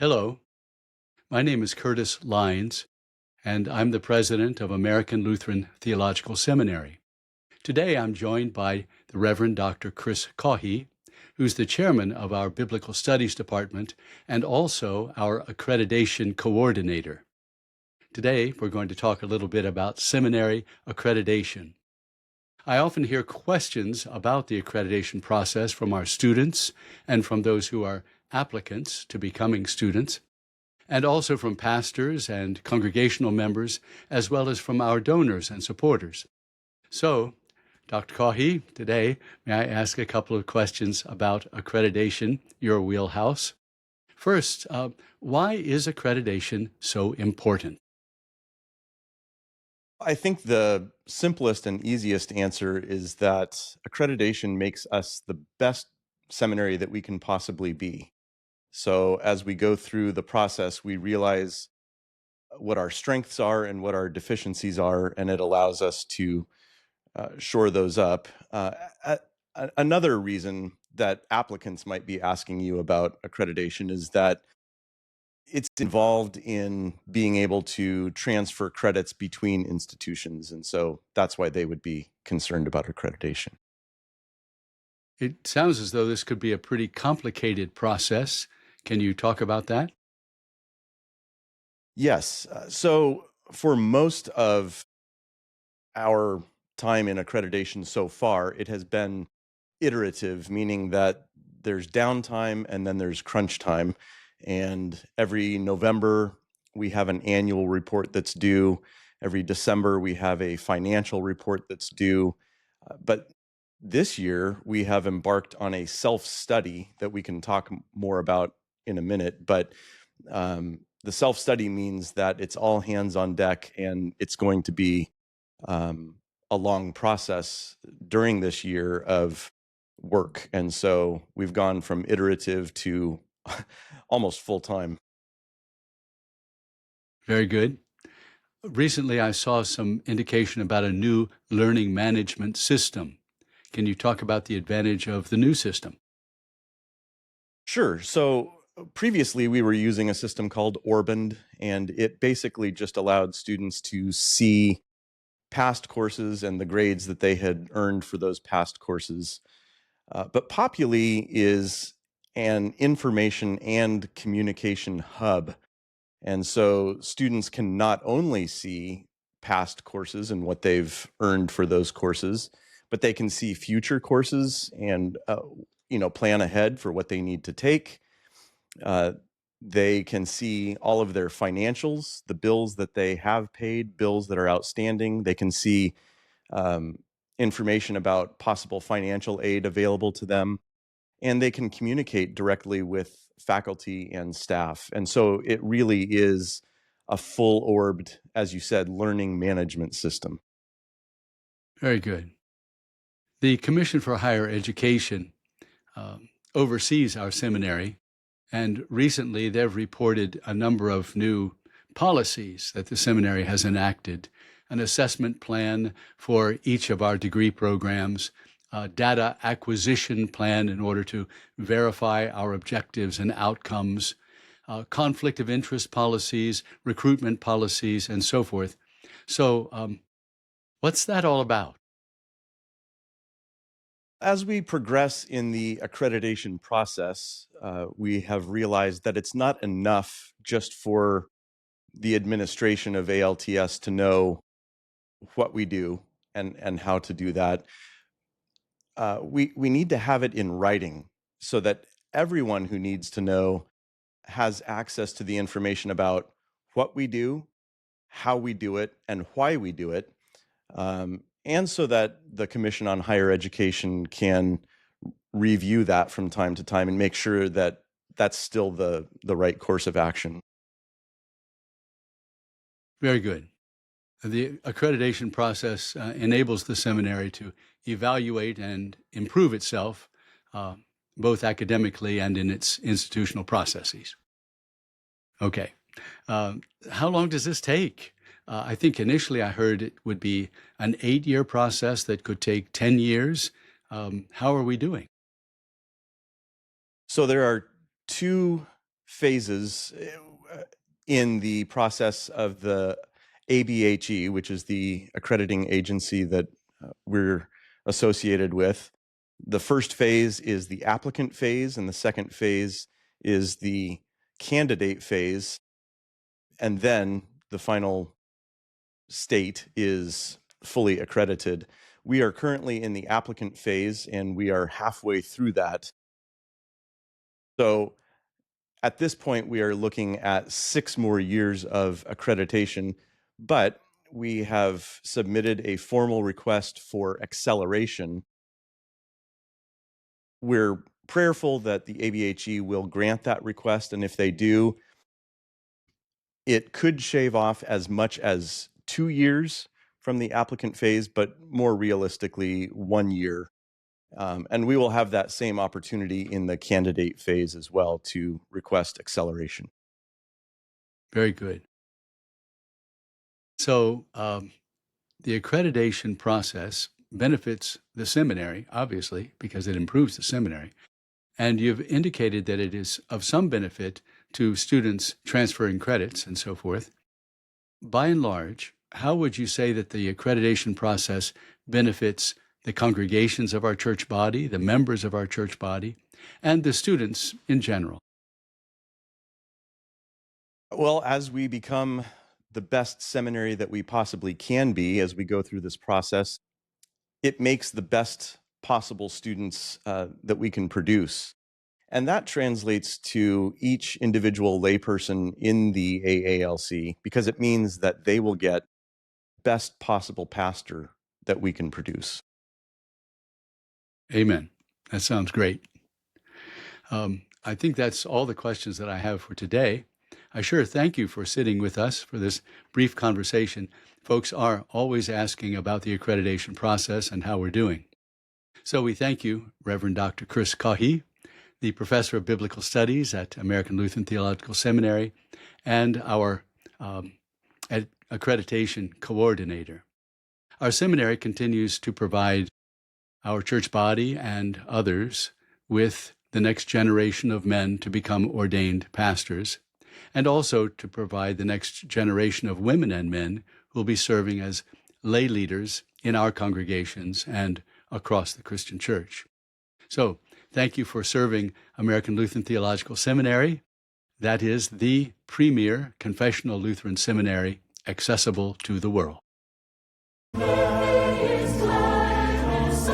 Hello, my name is Curtis Lyons, and I'm the president of American Lutheran Theological Seminary. Today I'm joined by the Reverend Dr. Chris Caughey, who's the chairman of our Biblical Studies Department and also our accreditation coordinator. Today we're going to talk a little bit about seminary accreditation. I often hear questions about the accreditation process from our students and from those who are applicants to becoming students, and also from pastors and congregational members, as well as from our donors and supporters. So, Dr. Caughey, today, may I ask a couple of questions about accreditation, your wheelhouse? First, why is accreditation so important? I think the simplest and easiest answer is that accreditation makes us the best seminary that we can possibly be. So as we go through the process, we realize what our strengths are and what our deficiencies are, and it allows us to shore those up. Another reason that applicants might be asking you about accreditation is that it's involved in being able to transfer credits between institutions. And so that's why they would be concerned about accreditation. It sounds as though this could be a pretty complicated process. Can you talk about that? Yes. So for most of our time in accreditation so far, it has been iterative, meaning that there's downtime and then there's crunch time. And every November, we have an annual report that's due. Every December, we have a financial report that's due. But this year, we have embarked on a self-study that we can talk more about in a minute. But the self-study means that it's all hands on deck, and it's going to be a long process during this year of work. And so we've gone from iterative to almost full time. Very good. Recently, I saw some indication about a new learning management system. Can you talk about the advantage of the new system? Sure. So previously we were using a system called Orband, and it basically just allowed students to see past courses and the grades that they had earned for those past courses. But Populi is an information and communication hub. And so students can not only see past courses and what they've earned for those courses, but they can see future courses and plan ahead for what they need to take. They can see all of their financials, the bills that they have paid, bills that are outstanding. They can see information about possible financial aid available to them, and they can communicate directly with faculty and staff. And so it really is a full-orbed, as you said, learning management system. Very good. The Commission for Higher Education oversees our seminary, and recently they've reported a number of new policies that the seminary has enacted, an assessment plan for each of our degree programs, a data acquisition plan in order to verify our objectives and outcomes, conflict of interest policies, recruitment policies, and so forth. So what's that all about? As we progress in the accreditation process, we have realized that it's not enough just for the administration of ALTS to know what we do and how to do that. We need to have it in writing so that everyone who needs to know has access to the information about what we do, how we do it, and why we do it. And so that the Commission on Higher Education can review that from time to time and make sure that that's still the right course of action. Very good. The accreditation process enables the seminary to evaluate and improve itself, both academically and in its institutional processes. Okay. How long does this take? I think initially I heard it would be an 8-year process that could take 10 years. How are we doing? So there are two phases in the process of the ABHE, which is the accrediting agency that we're associated with. The first phase is the applicant phase, and the second phase is the candidate phase. And then the final state is fully accredited. We are currently in the applicant phase, and we are halfway through that. So at this point, we are looking at 6 more years of accreditation, but we have submitted a formal request for acceleration. We're prayerful that the ABHE will grant that request, and if they do, it could shave off as much as 2 years from the applicant phase, but more realistically, 1 year. And we will have that same opportunity in the candidate phase as well to request acceleration. Very good. So the accreditation process benefits the seminary, obviously, because it improves the seminary. And you've indicated that it is of some benefit to students transferring credits and so forth. By and large, how would you say that the accreditation process benefits the congregations of our church body, the members of our church body, and the students in general? Well, as we become the best seminary that we possibly can be as we go through this process, it makes the best possible students that we can produce. And that translates to each individual layperson in the AALC, because it means that they will get best possible pastor that we can produce. Amen. That sounds great. I think that's all the questions that I have for today. I sure thank you for sitting with us for this brief conversation. Folks are always asking about the accreditation process and how we're doing. So we thank you, Reverend Dr. Chris Caughey, the Professor of Biblical Studies at American Lutheran Theological Seminary, and our accreditation coordinator. Our seminary continues to provide our church body and others with the next generation of men to become ordained pastors, and also to provide the next generation of women and men who will be serving as lay leaders in our congregations and across the Christian church. So, thank you for serving American Lutheran Theological Seminary. That is the premier confessional Lutheran seminary accessible to the world. There is gladness